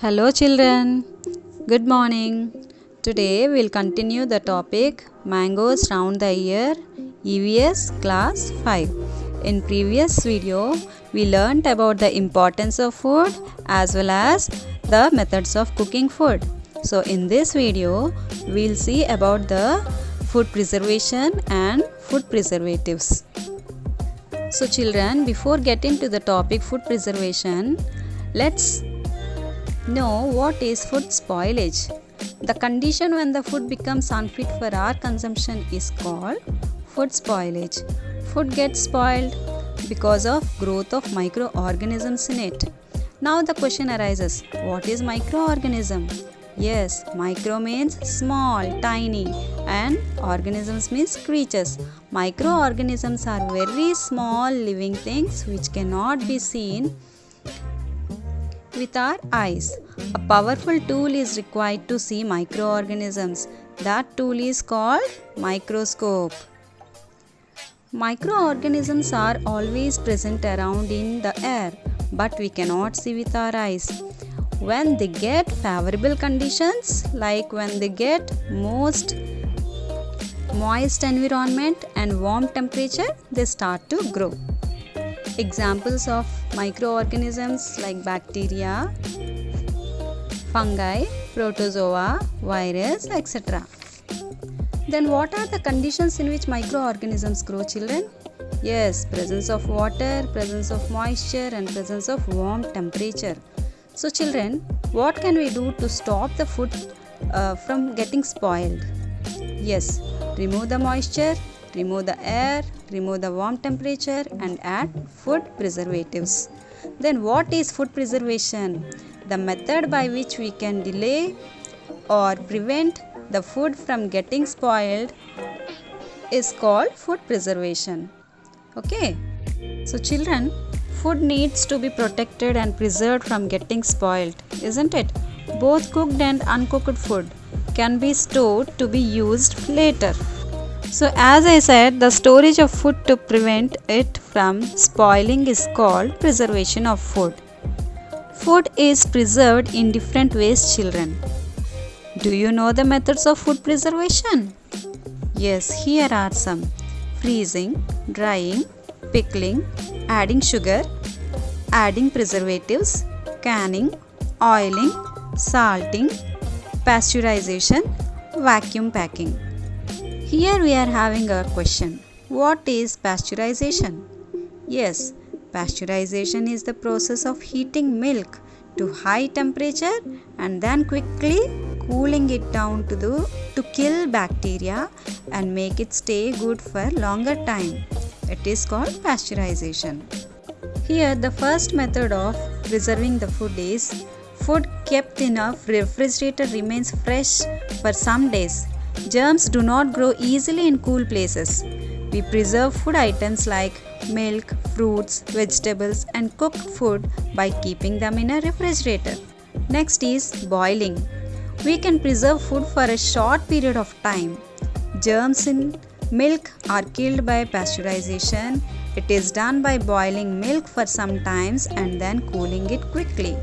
Hello children, good morning. Today we'll continue the topic Mangoes Round the Year EVS Class 5. In previous video, we learnt about the importance of food as well as the methods of cooking food. So in this video, we'll see about the food preservation and food preservatives. So children, before getting to the topic food preservation, let's know what is food spoilage. The condition when the food becomes unfit for our consumption is called food spoilage. Food gets spoiled because of growth of microorganisms in it. Now the question arises, what is microorganism? Yes, micro means small, tiny, and organisms means creatures. Microorganisms are very small living things which cannot be seen with our eyes. A powerful tool is required to see microorganisms. That tool is called microscope. Microorganisms are always present around in the air, but we cannot see with our eyes. When they get favorable conditions, like when they get most moist environment and warm temperature, they start to grow. Examples of microorganisms like bacteria, fungi, protozoa, virus, etc. Then what are the conditions in which microorganisms grow, children? Yes, presence of water, presence of moisture and presence of warm temperature. So children, what can we do to stop the food from getting spoiled? Yes, remove the moisture, remove the air, remove the warm temperature and add food preservatives. Then what is food preservation? The method by which we can delay or prevent the food from getting spoiled is called food preservation. Okay. So children, food needs to be protected and preserved from getting spoiled, isn't it? Both cooked and uncooked food can be stored to be used later. So as I said, the storage of food to prevent it from spoiling is called preservation of food. Food is preserved in different ways, children. Do you know the methods of food preservation? Yes, here are some. Freezing, drying, pickling, adding sugar, adding preservatives, canning, oiling, salting, pasteurization, vacuum packing. Here we are having a question. What is pasteurization? Yes, pasteurization is the process of heating milk to high temperature and then quickly cooling it down to kill bacteria and make it stay good for longer time. It is called pasteurization. Here the first method of preserving the food is food kept in a refrigerator remains fresh for some days. Germs do not grow easily in cool places. We preserve food items like milk, fruits, vegetables and cooked food by keeping them in a refrigerator. Next is boiling. We can preserve food for a short period of time. Germs in milk are killed by pasteurization. It is done by boiling milk for some time and then cooling it quickly.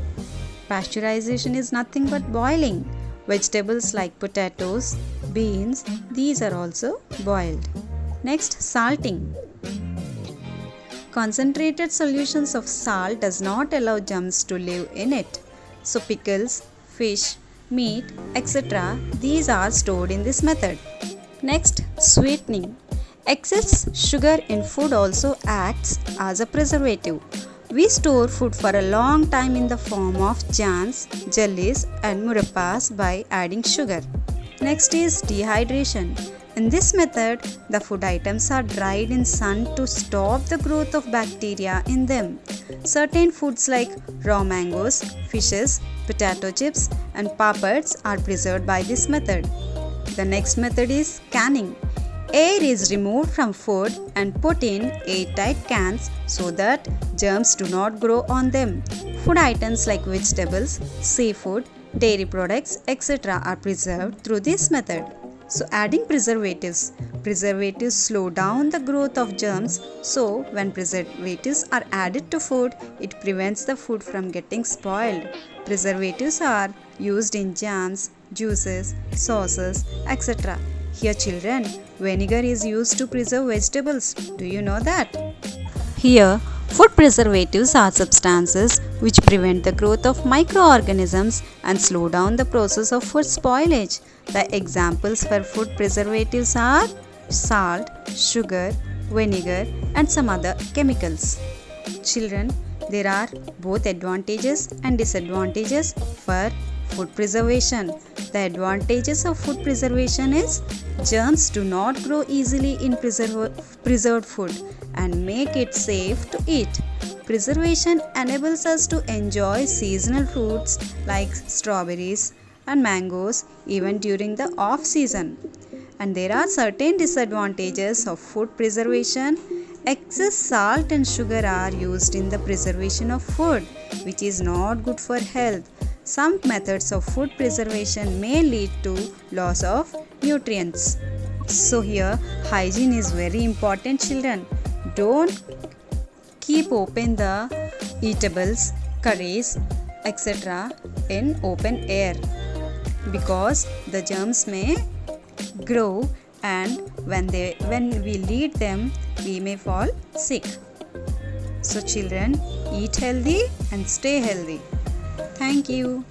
Pasteurization is nothing but boiling. Vegetables like potatoes, beans, these are also boiled. Next, salting. Concentrated solutions of salt does not allow germs to live in it. So pickles, fish, meat, etc. these are stored in this method. Next, sweetening. Excess sugar in food also acts as a preservative. We store food for a long time in the form of jams, jellies and murabba's by adding sugar. Next is dehydration. In this method, the food items are dried in sun to stop the growth of bacteria in them. Certain foods like raw mangoes, fishes, potato chips and papads are preserved by this method. The next method is canning. Air is removed from food and put in airtight cans so that germs do not grow on them. Food items like vegetables, seafood, dairy products, etc. are preserved through this method. So adding preservatives. Preservatives slow down the growth of germs. So when preservatives are added to food, it prevents the food from getting spoiled. Preservatives are used in jams, juices, sauces, etc. Here children, vinegar is used to preserve vegetables. Do you know that? Here, food preservatives are substances which prevent the growth of microorganisms and slow down the process of food spoilage. The examples for food preservatives are salt, sugar, vinegar, and some other chemicals. Children, there are both advantages and disadvantages for food preservation. The advantages of food preservation is germs do not grow easily in preserved food and make it safe to eat. Preservation enables us to enjoy seasonal fruits like strawberries and mangoes even during the off season. And there are certain disadvantages of food preservation. Excess salt and sugar are used in the preservation of food, which is not good for health. Some methods of food preservation may lead to loss of nutrients. So here hygiene is very important, children. Don't keep open the eatables, curries, etc. in open air because the germs may grow and when we eat them we may fall sick. So children, eat healthy and stay healthy. Thank you.